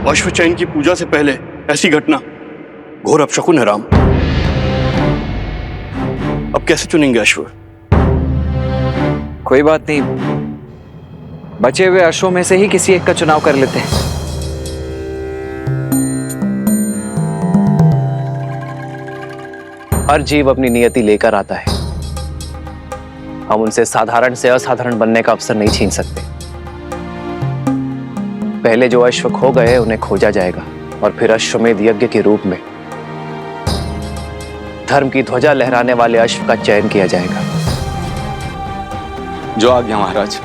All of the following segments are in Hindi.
अश्वचैन की पूजा से पहले ऐसी घटना घोर अपशकुन है राम। अब कैसे चुनेंगे अश्व? कोई बात नहीं, बचे हुए अश्वों में से ही किसी एक का चुनाव कर लेते हैं। हर जीव अपनी नियति लेकर आता है। हम उनसे साधारण से असाधारण बनने का अवसर नहीं छीन सकते। पहले जो अश्व खो गए उन्हें खोजा जाएगा और फिर अश्वमेध यज्ञ के रूप में धर्म की ध्वजा लहराने वाले अश्व का चयन किया जाएगा। जो आज्ञा महाराज।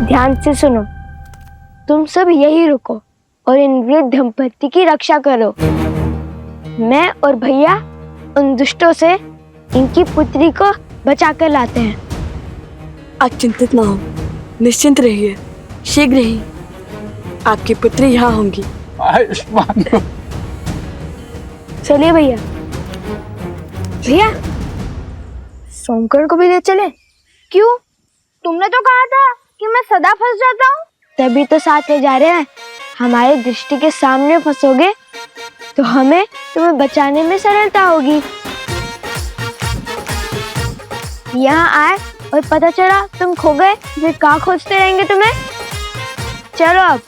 ध्यान से सुनो, तुम सब यही रुको और इन वृद्ध दंपति की रक्षा करो। मैं और भैया उन दुष्टों से इनकी पुत्री को बचा कर लाते हैं। आप चिंतित ना हो, निश्चिंत रहिए, शीघ्र ही आपकी पुत्री यहाँ होंगी। आयुष्मान। चलिए भैया। भैया सोमकर को भी ले चले। क्यों? तुमने तो कहा था कि मैं सदा फंस जाता हूँ। तभी तो साथ ले जा रहे हैं। हमारी दृष्टि के सामने फंसोगे तो हमें तुम्हें बचाने में सरलता होगी। यहाँ आए और पता चला तुम खो गए, फिर कहाँ खोजते रहेंगे तुम्हें। चलो अब।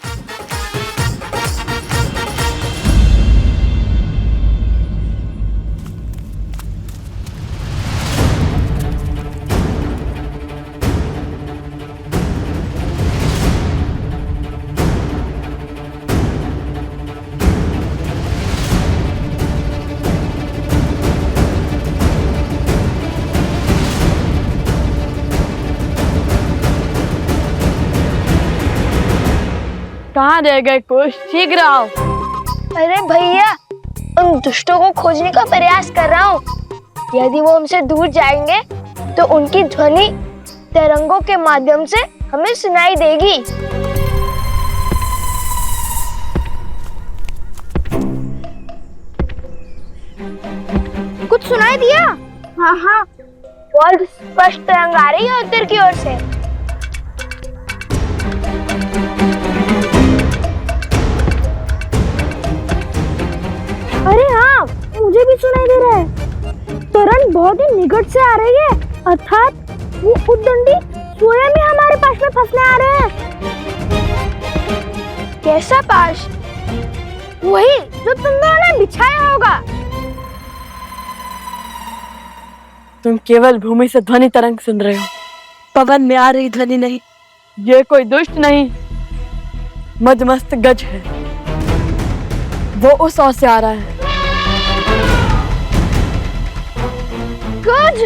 कहाँ रह गए कुछ? शीघ्र आओ। अरे भैया, उन दुष्टों को खोजने का प्रयास कर रहा हूँ। यदि वो हमसे दूर जाएंगे तो उनकी ध्वनि तरंगों के माध्यम से हमें सुनाई देगी। कुछ सुनाई दिया? हाँ हाँ, बहुत स्पष्ट तरंग आ रही है उत्तर की ओर से। अरे हाँ, मुझे भी सुनाई दे रहा है। तरंग बहुत ही निकट से आ रही है, अर्थात वो उद्दंडी स्वयं ही हमारे पास में फंसने आ रहे हैं। कैसा पाश? वही जो तुम दोनों ने बिछाया होगा। तुम केवल भूमि से ध्वनि तरंग सुन रहे हो, पवन में आ रही ध्वनि नहीं। ये कोई दुष्ट नहीं, मदमस्त गज है। वो उस ओर से आ रहा है। गज?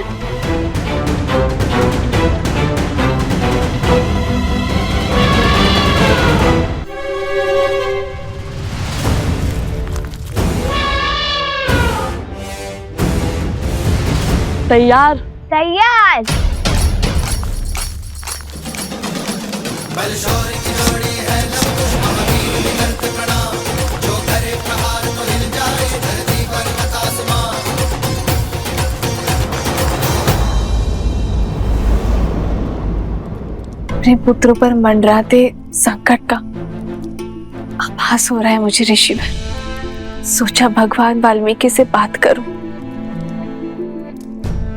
तैयार? तैयार। अपने पुत्रों पर मंडराते संकट का आभास हो रहा है मुझे ऋषिवर। सोचा भगवान वाल्मीकि से बात करूं,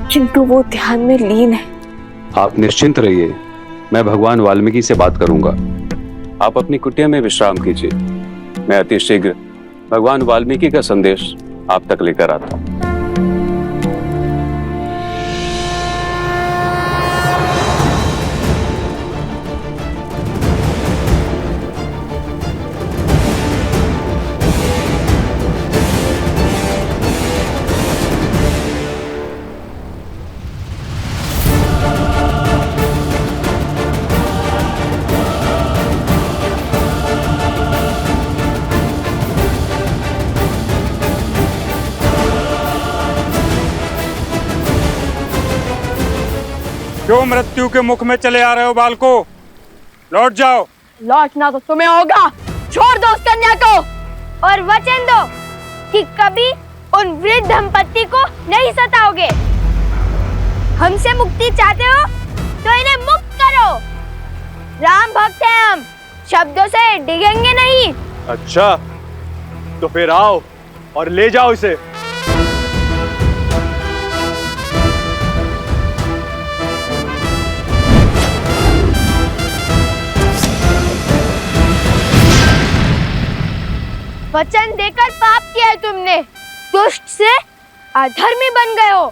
किंतु वो ध्यान में लीन है। आप निश्चिंत रहिए, मैं भगवान वाल्मीकि से बात करूंगा। आप अपनी कुटिया में विश्राम कीजिए। मैं अति शीघ्र भगवान वाल्मीकि का संदेश आप तक लेकर आता हूँ। क्यों मृत्यु के मुख में चले आ रहे हो बालको? लौट जाओ। लौटना तो तुम्हें होगा। छोड़ दो उस कन्या को और वचन दो कि कभी उन वृद्ध दंपत्ति को नहीं सताओगे। हमसे मुक्ति चाहते हो तो इन्हें मुक्त करो। राम भक्त हैं हम, शब्दों से डिगेंगे नहीं। अच्छा, तो फिर आओ और ले जाओ इसे। वचन देकर पाप किया है तुमने, दुष्ट से अधर्मी बन गए हो।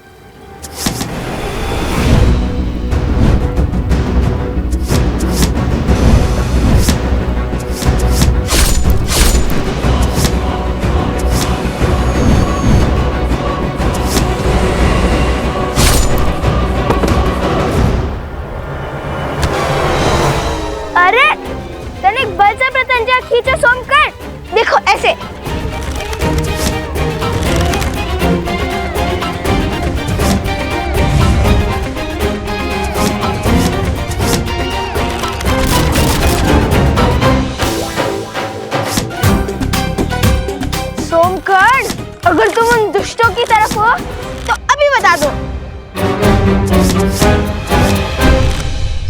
अरे तनिक बल से प्रत्यंचा खींचो सोमकर, देखो ऐसे। सोमकर्ण, अगर तुम उन दुष्टों की तरफ हो तो अभी बता दो।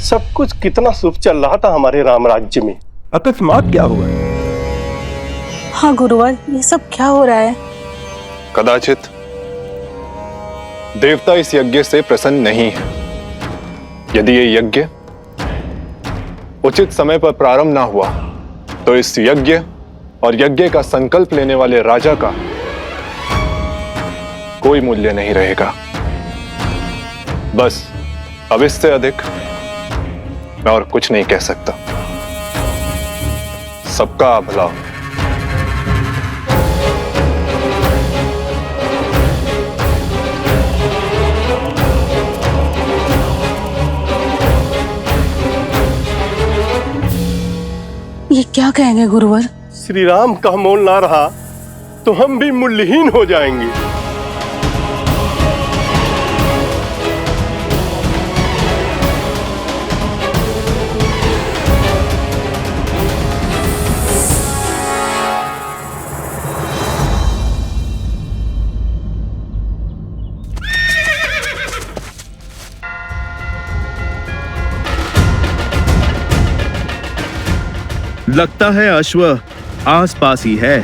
सब कुछ कितना शुभ चल रहा था हमारे राम राज्य में, अकस्मात क्या हुआ? हाँ गुरुवर, ये सब क्या हो रहा है? कदाचित देवता इस यज्ञ से प्रसन्न नहीं है। यदि ये यज्ञ उचित समय पर प्रारंभ ना हुआ तो इस यज्ञ और यज्ञ का संकल्प लेने वाले राजा का कोई मूल्य नहीं रहेगा। बस अब इससे अधिक मैं और कुछ नहीं कह सकता। सबका भला। ये क्या कहेंगे गुरुवर? श्री राम का मोल ना रहा तो हम भी मूल्यहीन हो जाएंगे। लगता है अश्व आसपास ही है।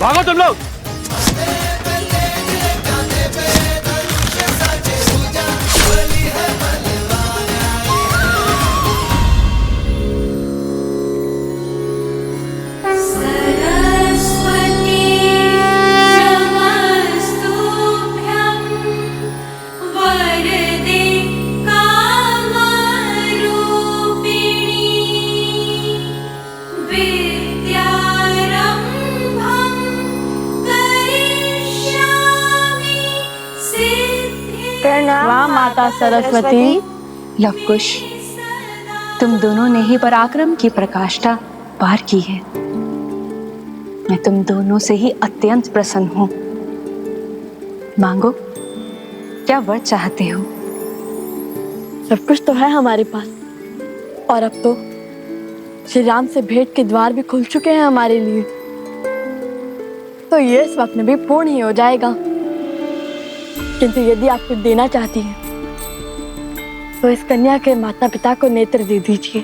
भागो तुम लोग। प्रणाम माता सरस्वती। लवकुश, तुम दोनों ने ही पराक्रम की प्रकाष्ठा पार की है। मैं तुम दोनों से ही अत्यंत प्रसन्न हूँ। मांगो, क्या वर चाहते हो? सब कुछ तो है हमारे पास, और अब तो श्री राम से भेंट के द्वार भी खुल चुके हैं हमारे लिए। तो ये स्वप्न भी पूर्ण ही हो जाएगा। किंतु यदि आप कुछ देना चाहती हैं तो इस कन्या के माता पिता को नेत्र दे दीजिए।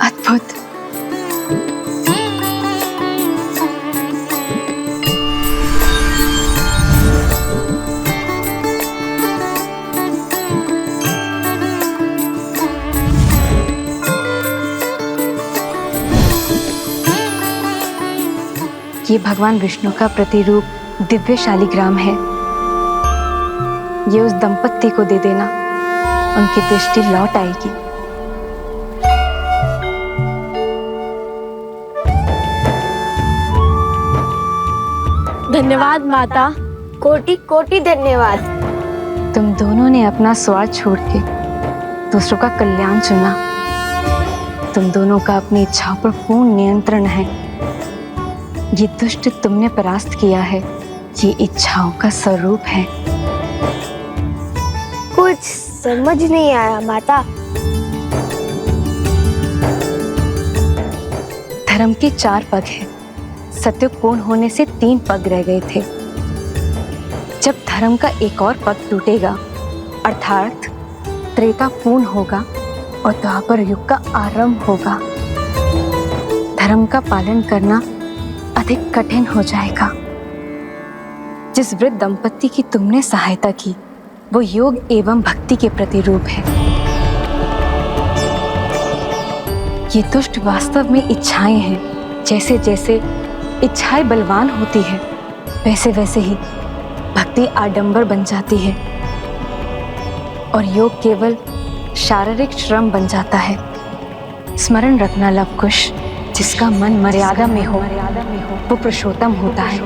अद्भुत। ये भगवान विष्णु का प्रतिरूप दिव्य शालिग्राम है। ये उस दंपत्ति को दे देना, उनकी दृष्टि लौट आएगी। धन्यवाद माता, कोटि कोटि धन्यवाद। तुम दोनों ने अपना स्वार्थ छोड़ के दूसरों का कल्याण चुना। तुम दोनों का अपनी इच्छाओं पर पूर्ण नियंत्रण है। ये दुष्ट तुमने परास्त किया है। ये इच्छाओं का स्वरूप है। कुछ समझ नहीं आया माता। धर्म के 4 पग हैं। सत्य पूर्ण होने से 3 पग रह गए थे। जब धर्म का एक और पग टूटेगा अर्थात त्रेता पूर्ण होगा और द्वापर युग का आरंभ होगा, धर्म का पालन करना अधिक कठिन हो जाएगा। जिस वृद्ध दंपति की तुमने सहायता की वो योग एवं भक्ति के प्रतिरूप है। ये दुष्ट वास्तव में इच्छाएं हैं। जैसे जैसे इच्छाएं बलवान होती है वैसे वैसे ही भक्ति आडंबर बन जाती है और योग केवल शारीरिक श्रम बन जाता है। स्मरण रखना लवकुश, जिसका मन मर्यादा में हो वो पुरुषोत्तम होता है।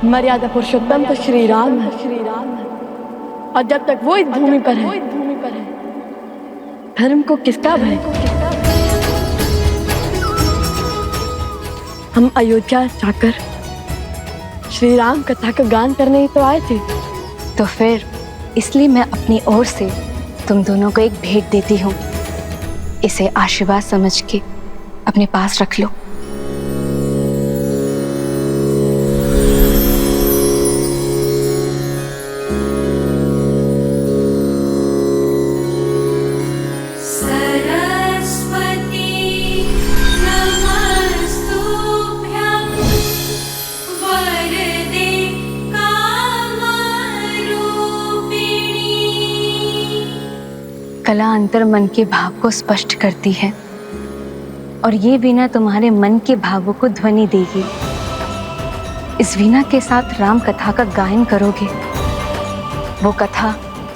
मर्यादा पुरुषोत्तम तो श्री राम है। और जब तक वो इस भूमि पर है धर्म को किसका भय? हम अयोध्या जाकर श्री राम कथा का गान करने ही तो आए थे। तो फिर इसलिए मैं अपनी ओर से तुम दोनों को एक भेंट देती हूँ। इसे आशीर्वाद समझ के अपने पास रख लो। कला अंतर मन के भाव को स्पष्ट करती है और ये वीणा तुम्हारे मन के भावों को ध्वनि देगी। इस वीणा के साथ राम कथा का गायन करोगे, वो कथा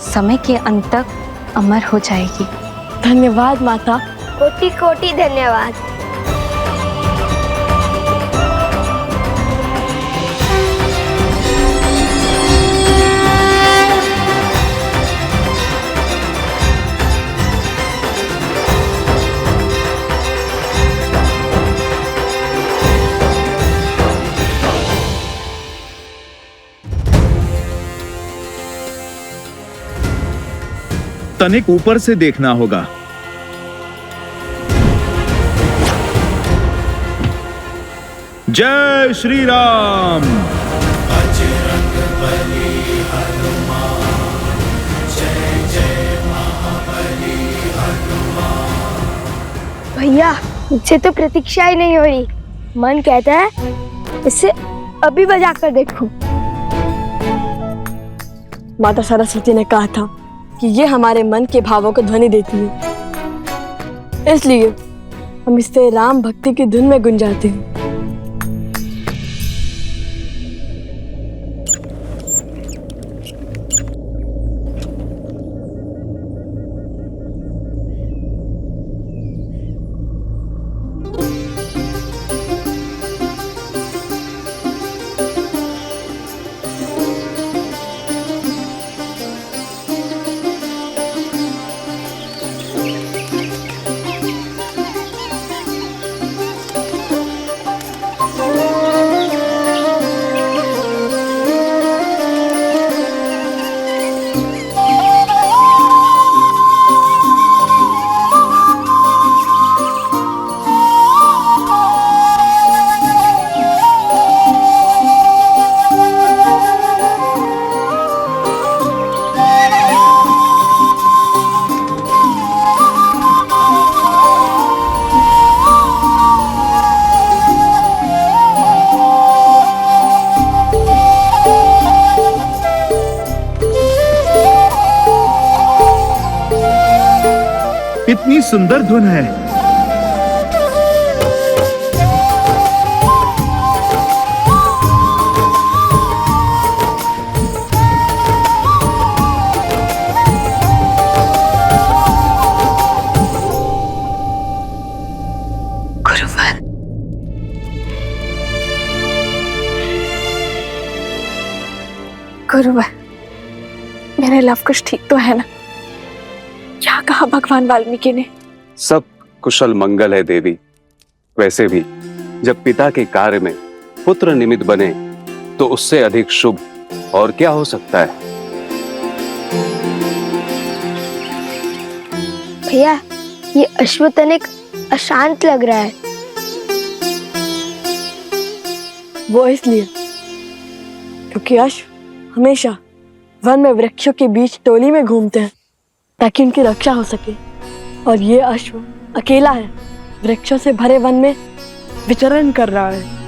समय के अंत तक अमर हो जाएगी। धन्यवाद माता। कोटि कोटि धन्यवाद। तनिक ऊपर से देखना होगा। जय श्री राम। भैया मुझसे तो प्रतीक्षा ही नहीं हो रही। मन कहता है इसे अभी बजा कर देखूं। माता सरस्वती ने कहा था कि ये हमारे मन के भावों को ध्वनि देती है, इसलिए हम इससे राम भक्ति की धुन में गुंजाते हैं। इतनी सुंदर धुन है। गुरुवर, गुरुवर, मेरे लवकुश ठीक तो है ना? क्या कहा भगवान वाल्मीकि ने? सब कुशल मंगल है देवी। वैसे भी जब पिता के कार्य में पुत्र निमित्त बने तो उससे अधिक शुभ और क्या हो सकता है। भैया, ये अश्व तनिक अशांत लग रहा है। वो इसलिए क्योंकि अश्व हमेशा वन में वृक्षों के बीच टोली में घूमते हैं ताकि उनकी रक्षा हो सके, और ये अश्व अकेला है, वृक्षों से भरे वन में विचरण कर रहा है।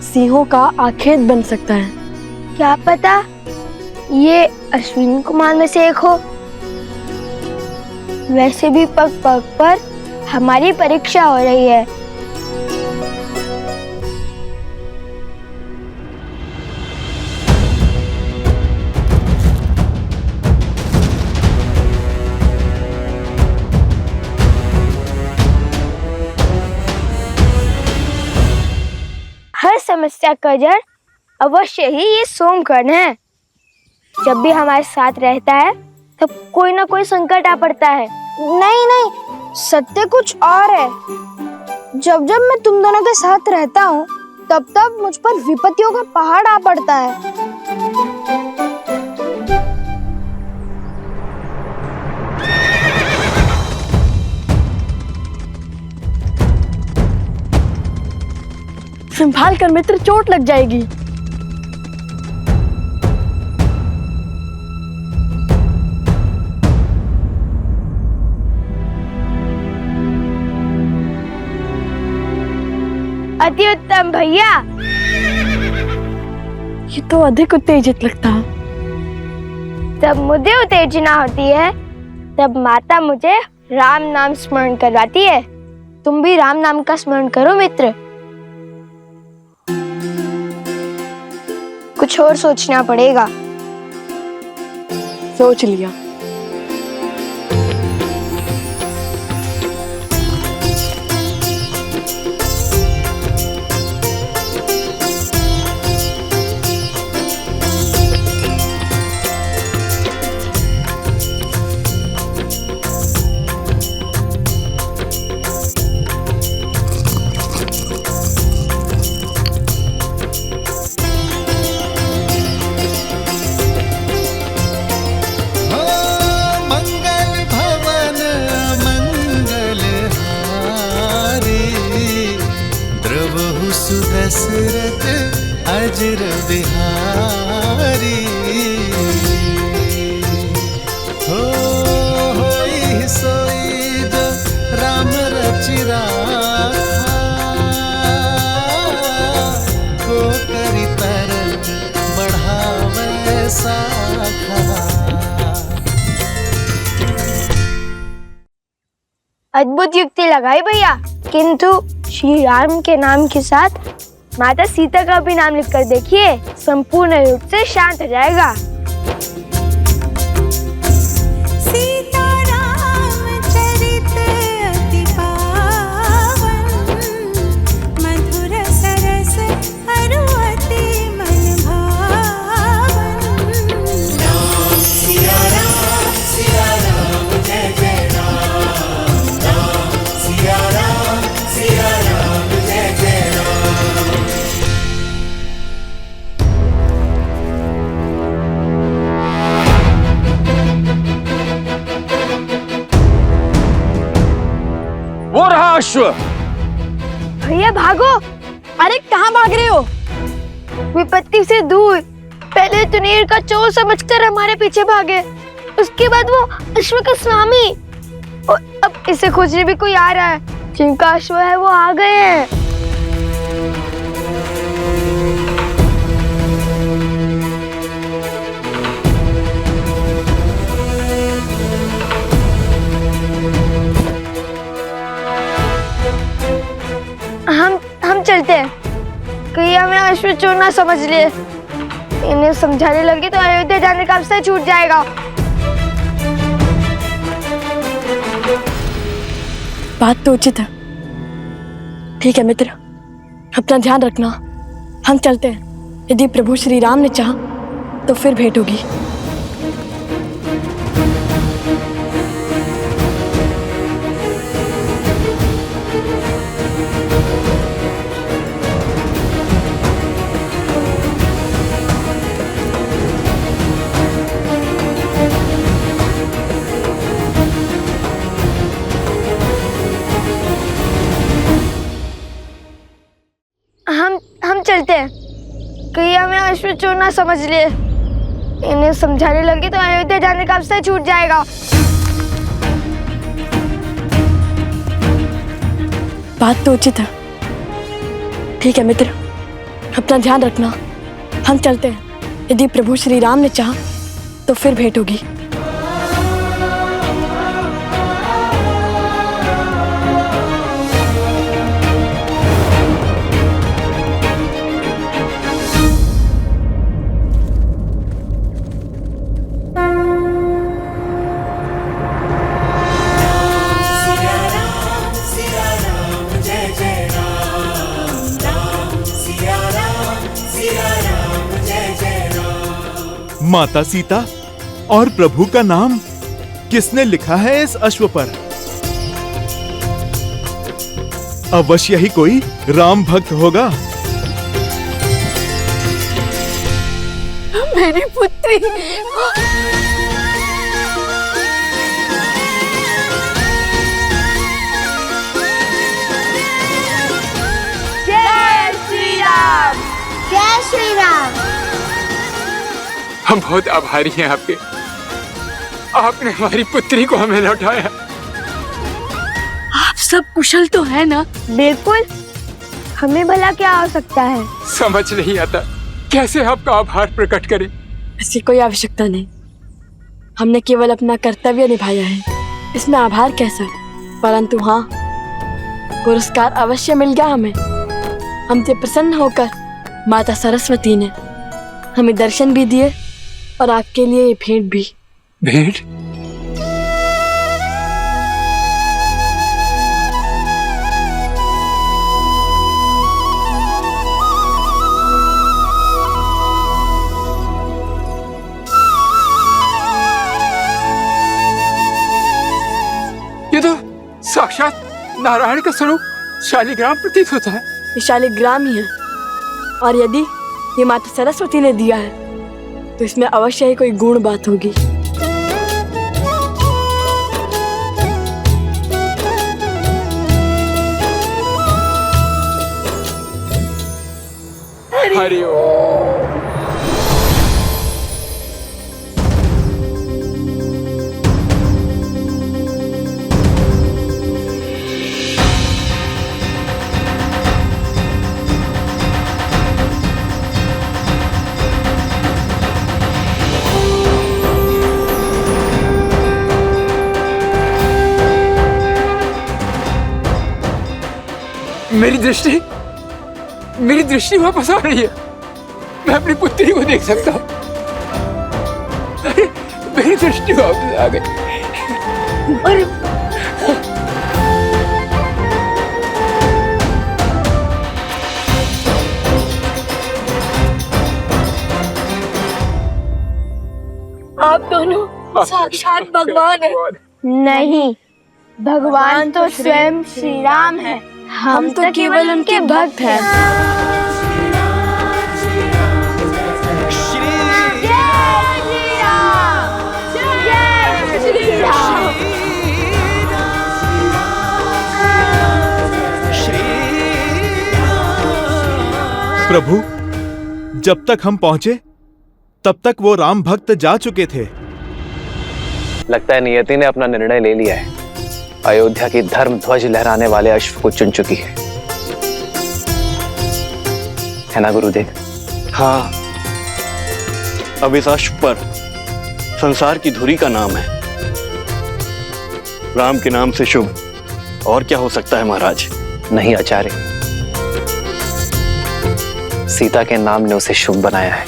सिंहों का आखेट बन सकता है। क्या पता ये अश्विन कुमार में से एक हो। वैसे भी पग पग पर हमारी परीक्षा हो रही है। हर समस्या का जड़ अवश्य ही ये सोमकर्ण है। जब भी हमारे साथ रहता है तब कोई ना कोई संकट आ पड़ता है। नहीं नहीं, सत्य कुछ और है। जब जब मैं तुम दोनों के साथ रहता हूँ तब तब मुझ पर विपत्तियों का पहाड़ आ पड़ता है। संभाल कर मित्र, चोट लग जाएगी। अति उत्तम भैया। ये तो अधिक उत्तेजित लगता है। जब मुझे उत्तेजना होती है तब माता मुझे राम नाम स्मरण करवाती है। तुम भी राम नाम का स्मरण करो मित्र। कुछ और सोचना पड़ेगा। सोच लिया। दशरथ अजर बिहारी होई सोई जो राम रचि राखा को करी तरन बढ़ावे साखा। अद्भुत युक्ति लगाई भैया, किंतु श्री राम के नाम के साथ माता सीता का भी नाम लिखकर देखिए, संपूर्ण रूप से शांत हो जाएगा। वो रहा अश्व। भैया भागो। अरे कहाँ भाग रहे हो? विपत्ति से दूर। पहले तुनीर का चोर समझकर हमारे पीछे भागे, उसके बाद वो अश्व का स्वामी, और अब इसे खोजने भी कोई आ रहा है। जिनका अश्व है वो आ गए हैं। हम चलते हैं, कहीं हमें अश्व चोर ना समझ लिए। इन्हें समझाने लगे तो अयोध्या जाने का अवसर छूट जाएगा। बात तो उचित है। ठीक है मित्र, अपना ध्यान रखना। हम चलते हैं। यदि प्रभु श्री राम ने चाहा तो फिर भेंट होगी। हम चलते हैं। कहीं हमें अश्व चोर ना समझ लिए। इन्हें समझाने लगे तो अयोध्या जाने का अवसर छूट जाएगा। बात तो उचित है। ठीक है मित्र, अपना ध्यान रखना। हम चलते हैं। यदि प्रभु श्री राम ने चाहा तो फिर भेंट होगी। माता सीता और प्रभु का नाम किसने लिखा है इस अश्व पर? अवश्य ही कोई राम भक्त होगा। मेरी पुत्री। जय श्री राम। जय श्री राम। हम बहुत आभारी हैं आपके। आपने हमारी पुत्री को हमें लौटाया। आप सब कुशल तो है ना? बिल्कुल। हमें भला क्या हो सकता है? समझ नहीं आता कैसे आपका आभार प्रकट करें। इसकी कोई आवश्यकता नहीं। हमने केवल अपना कर्तव्य निभाया है, इसमें आभार कैसा? परंतु हाँ, पुरस्कार अवश्य मिल गया हमें। हमसे प्रसन्न होकर माता सरस्वती ने हमें दर्शन भी दिए और आपके लिए ये भेंट भी। भेंट? ये तो साक्षात नारायण का स्वरूप शालिग्राम प्रतीत होता है। ये शालिग्राम ही है, और यदि ये माता सरस्वती ने दिया है तो इसमें अवश्य ही कोई गुण बात होगी। हरि ओम। मेरी दृष्टि वापस आ रही है। मैं अपनी पुत्री को देख सकता हूँ। मेरी दृष्टि वापस आ गई। अरे आप दोनों साक्षात भगवान हैं। नहीं, भगवान तो स्वयं श्री राम है। हम तो केवल उनके भक्त हैं। प्रभु, जब तक हम पहुंचे तब तक वो राम भक्त जा चुके थे। लगता है नियति ने अपना निर्णय ले लिया है। अयोध्या की धर्म ध्वज लहराने वाले अश्व को चुन चुकी है ना गुरुदेव? हाँ, अब इस अश्व पर संसार की धुरी का नाम है। राम के नाम से शुभ और क्या हो सकता है महाराज? नहीं आचार्य, सीता के नाम ने उसे शुभ बनाया है।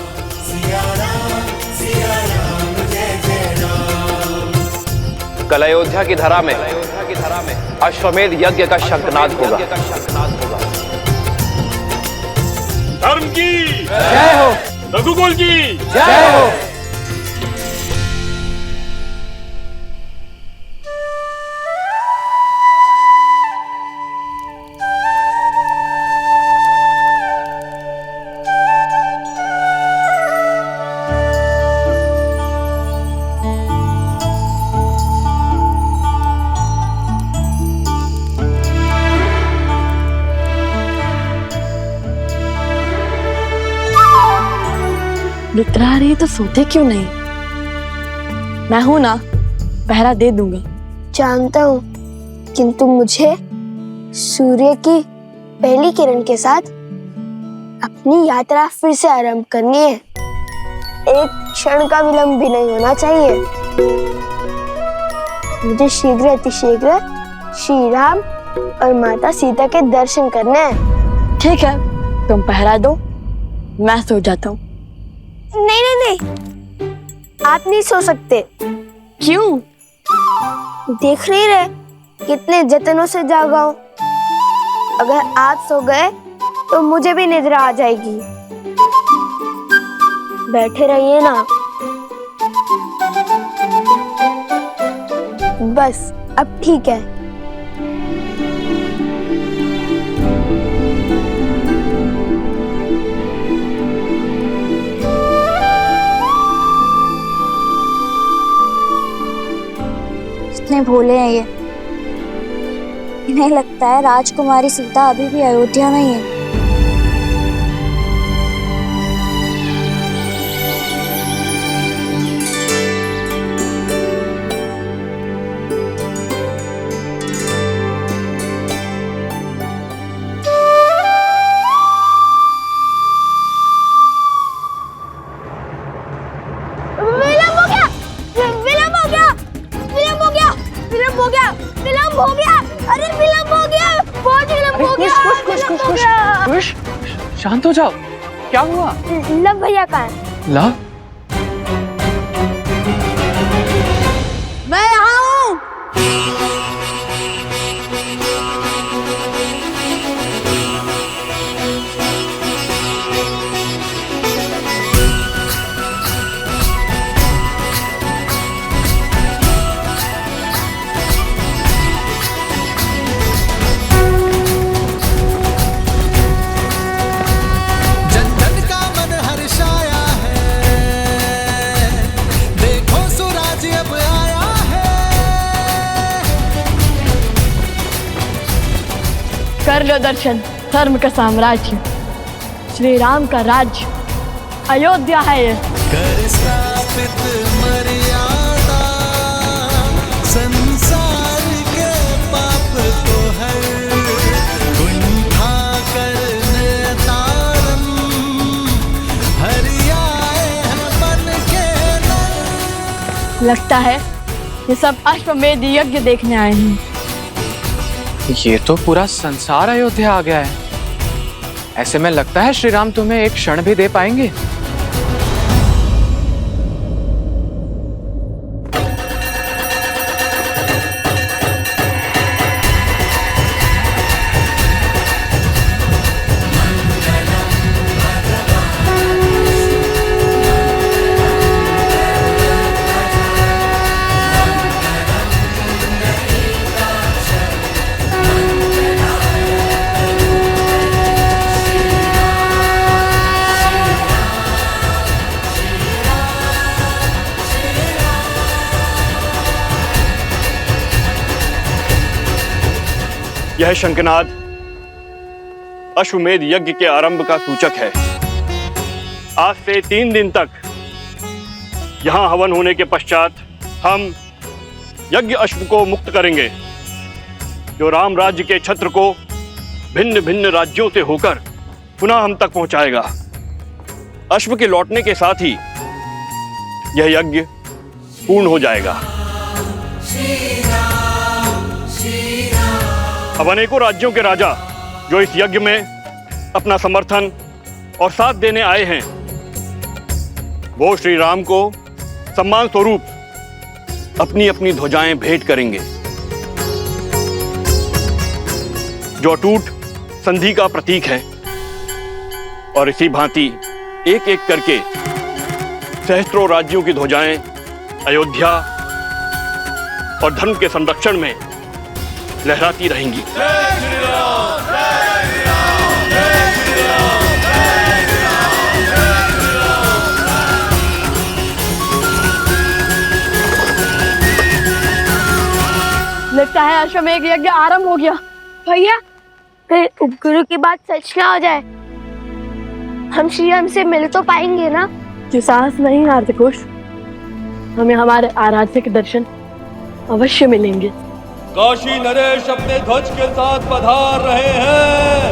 कल अयोध्या की धरा में अश्वमेध यज्ञ का शंखनाद होगा। धर्म की जय हो, रघुकुल की जय हो। निद्रा आ रही है तो सोते क्यों नहीं? मैं हूं ना, पहरा दे दूंगा। जानता हूँ, किंतु मुझे सूर्य की पहली किरण के साथ अपनी यात्रा फिर से आरंभ करनी है। एक क्षण का विलंब भी नहीं होना चाहिए। मुझे शीघ्र अतिशीघ्र श्री राम और माता सीता के दर्शन करने हैं। ठीक है, तुम पहरा दो, मैं सो जाता हूँ। नहीं नहीं नहीं, आप नहीं सो सकते। क्यों? देख नहीं रहे कितने जतनों से जागा हूं। अगर आप सो गए तो मुझे भी निद्रा आ जाएगी। बैठे रहिए ना। बस अब ठीक है। कितने भोले हैं ये। इन्हें लगता है राजकुमारी सीता अभी भी अयोध्या में ही है। शांत हो जाओ, क्या हुआ? लव भैया कहाँ है? लव? मैं यहाँ हूँ। कर लो दर्शन, धर्म का साम्राज्य, श्री राम का राज्य, अयोध्या है ये। कर स्थापित मर्यादा, संसार के पाप को हर कुंठा करने तारम, हरियाए हैं बन के नर। लगता है ये सब अश्वमेध यज्ञ देखने आए हैं। ये तो पूरा संसार अयोध्या आ गया है। ऐसे में लगता है श्री राम तुम्हें एक क्षण भी दे पाएंगे। यह शंखनाद अश्वमेध यज्ञ के आरंभ का सूचक है। आज से 3 दिन तक यहां हवन होने के पश्चात हम यज्ञ अश्व को मुक्त करेंगे, जो राम राज्य के छत्र को भिन्न भिन्न राज्यों से होकर पुनः हम तक पहुंचाएगा। अश्व के लौटने के साथ ही यह यज्ञ पूर्ण हो जाएगा। अब अनेकों राज्यों के राजा जो इस यज्ञ में अपना समर्थन और साथ देने आए हैं, वो श्री राम को सम्मान स्वरूप अपनी अपनी ध्वजाएं भेंट करेंगे, जो अटूट संधि का प्रतीक है। और इसी भांति एक एक करके सहस्त्रों राज्यों की ध्वजाएं अयोध्या और धर्म के संरक्षण में लहराती रहेंगी। लगता है अश्वमेध यज्ञ आरंभ हो गया। भैया, कहीं उपगुरु की बात सच ना हो जाए। हम श्री राम से मिल तो पाएंगे ना? कि साहस नहीं हारते कुश, हमें हमारे आराध्य के दर्शन अवश्य मिलेंगे। काशी नरेश अपने ध्वज के साथ पधार रहे हैं।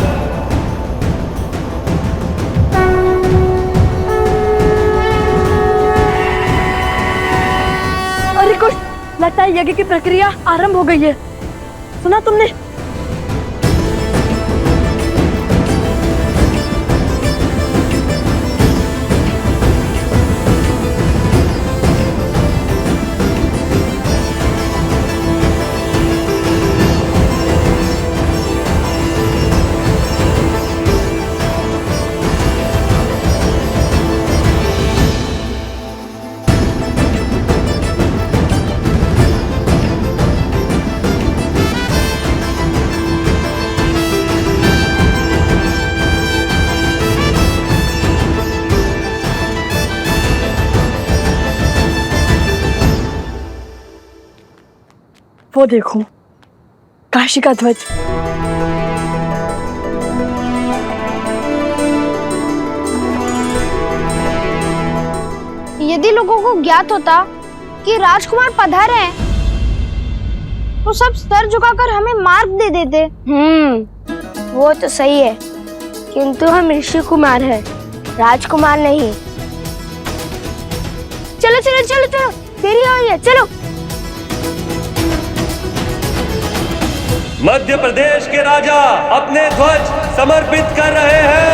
अरे कुश, लगता है यज्ञ की प्रक्रिया आरंभ हो गई है। सुना तुमने? वो देखो, काशी का ध्वज। यदि लोगों को ज्ञात होता कि राजकुमार पधारे हैं, तो सब सर झुकाकर हमें मार्ग दे देते। वो तो सही है, किंतु हम ऋषि कुमार हैं, राजकुमार नहीं। चलो चलो चलो चलो, देरी हो रही है, चलो। मध्य प्रदेश के राजा अपने ध्वज समर्पित कर रहे हैं।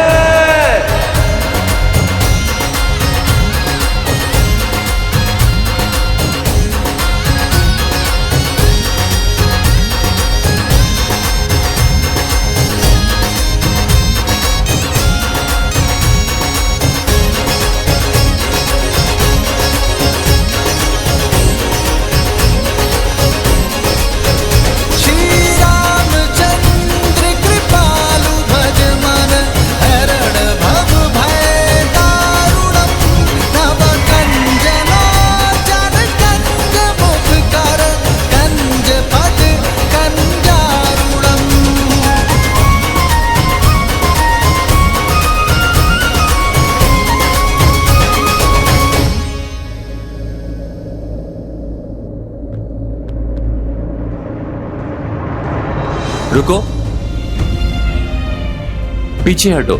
रुको, पीछे हटो।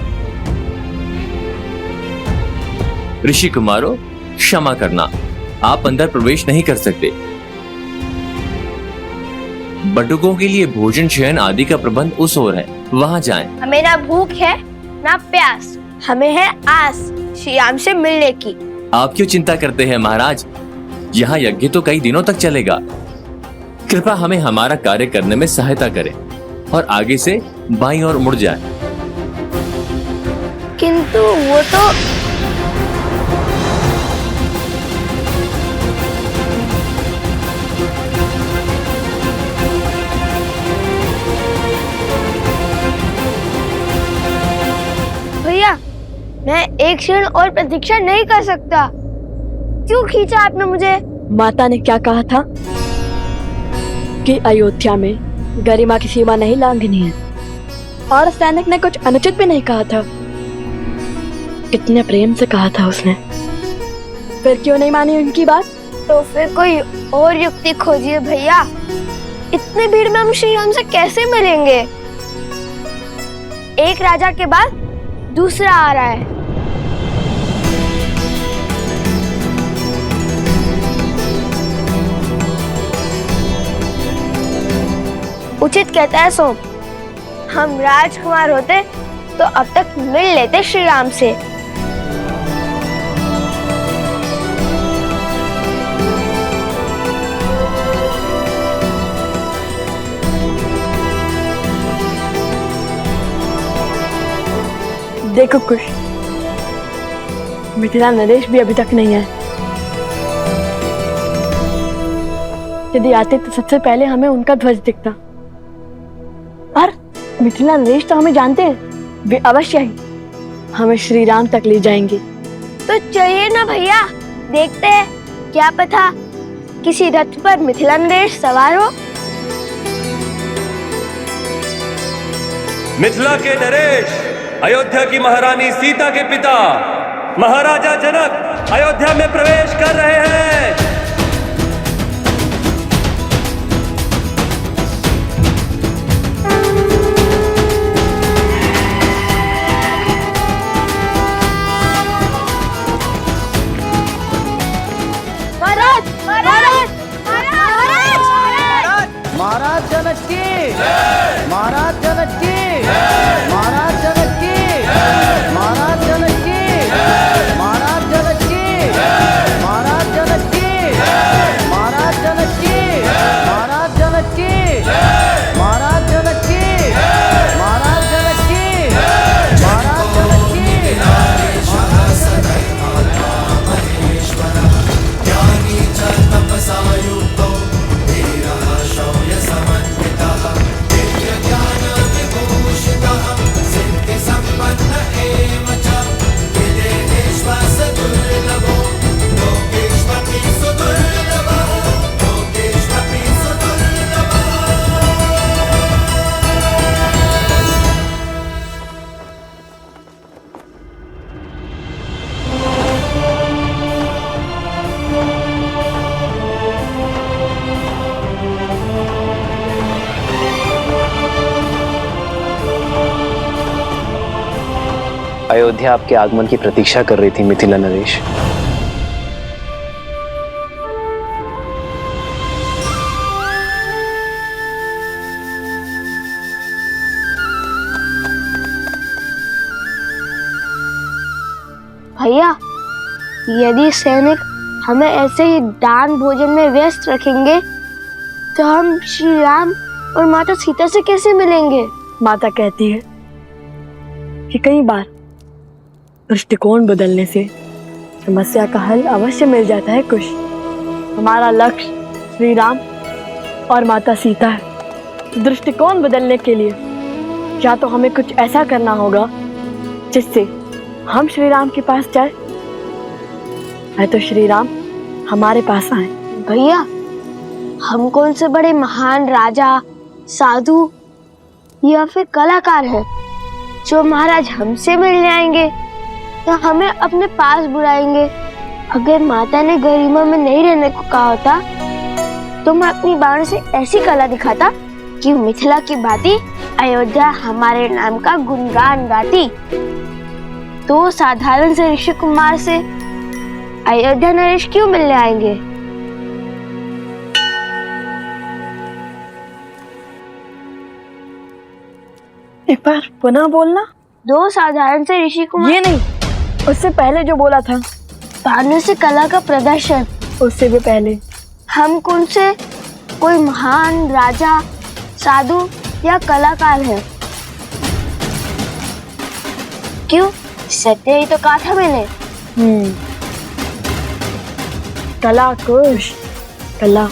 ऋषि कुमारों, क्षमा करना, आप अंदर प्रवेश नहीं कर सकते। बटुकों के लिए भोजन शयन आदि का प्रबंध उस ओर है, वहां जाएं। हमें ना भूख है ना प्यास, हमें है आस श्री राम से मिलने की। आप क्यों चिंता करते हैं महाराज? यहाँ यज्ञ तो कई दिनों तक चलेगा। कृपया हमें हमारा कार्य करने में सहायता करें और आगे से बाईं ओर मुड़ जाए। किंतु वो तो भैया, मैं एक क्षण और प्रतीक्षा नहीं कर सकता। क्यों खींचा आपने मुझे? माता ने क्या कहा था कि अयोध्या में गरिमा की सीमा नहीं लांघनी है, और सैनिक ने कुछ अनुचित भी नहीं कहा था। कितने प्रेम से कहा था उसने। फिर क्यों नहीं मानी उनकी बात? तो फिर कोई और युक्ति खोजिए भैया। इतनी भीड़ में हम श्री राम से कैसे मिलेंगे? एक राजा के बाद दूसरा आ रहा है। उचित कहता है सोम, हम राजकुमार होते तो अब तक मिल लेते श्री राम से। देखो कुश, मिथिला नरेश भी अभी तक नहीं आए। यदि आते तो सबसे पहले हमें उनका ध्वज दिखता। और मिथिला नरेश तो हमें जानते हैं, वे अवश्य ही हमें श्री राम तक ले जाएंगे। तो चलिए ना भैया, देखते हैं, क्या पता किसी रथ पर मिथिला नरेश सवार हो। मिथिला के नरेश, अयोध्या की महारानी सीता के पिता महाराजा जनक अयोध्या में प्रवेश कर रहे हैं। महाराज जनक की, महाराज जनक की, महाराज जनक की, महाराज जनक की, महाराज जनक की, महाराज जनक की, महाराज जनक की, महाराज जनक की, महाराज जनक की, महाराज जनक की, महाराज जनक की। अयोध्या आपके आगमन की प्रतीक्षा कर रही थी मिथिला नरेश। भैया, यदि सैनिक हमें ऐसे ही दान भोजन में व्यस्त रखेंगे तो हम श्री राम और माता सीता से कैसे मिलेंगे? माता कहती है कि कई बार दृष्टिकोण बदलने से समस्या का हल अवश्य मिल जाता है। कुश, हमारा लक्ष्य श्री राम और माता सीता है। दृष्टिकोण बदलने के लिए या तो हमें कुछ ऐसा करना होगा जिससे हम श्री राम के पास जाए, या तो श्री राम हमारे पास आए। भैया, हम कौन से बड़े महान राजा, साधु या फिर कलाकार हैं जो महाराज हमसे मिलने आएंगे या हमें अपने पास बुलाएंगे? अगर माता ने गरिमा में नहीं रहने को कहा होता तो मैं अपनी बाण से ऐसी कला दिखाता कि मिथिला की भांति अयोध्या हमारे नाम का गुणगान गाती। तो साधारण से ऋषि कुमार से अयोध्या नरेश क्यों मिलने आएंगे? एक बार पुनः बोलना। दो साधारण से ऋषि कुमार? ये नहीं, उससे पहले जो बोला था। भानु से कला का प्रदर्शन? उससे भी पहले। हम कौन से कोई महान राजा, साधु या कलाकार है? क्यों? सत्य ही तो कहा था मैंने। कला कुश, कला।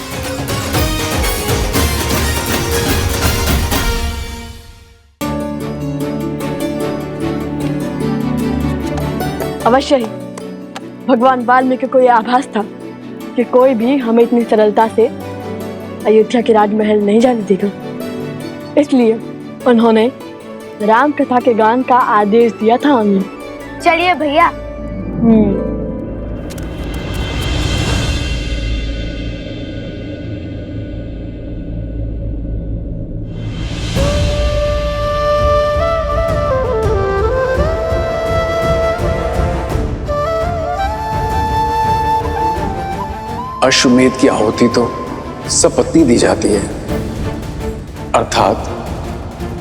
अवश्य ही भगवान वाल्मीकि को यह आभास था कि कोई भी हमें इतनी सरलता से अयोध्या के राजमहल नहीं जाने देगा। इसलिए उन्होंने राम कथा के गान का आदेश दिया था हमें। चलिए भैया। अश्वमेध की आहुति तो सपत्नी दी जाती है, अर्थात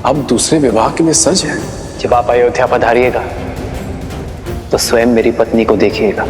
अब दूसरे विवाह के लिए सज है। जब आप अयोध्या पधारिएगा तो स्वयं मेरी पत्नी को देखिएगा।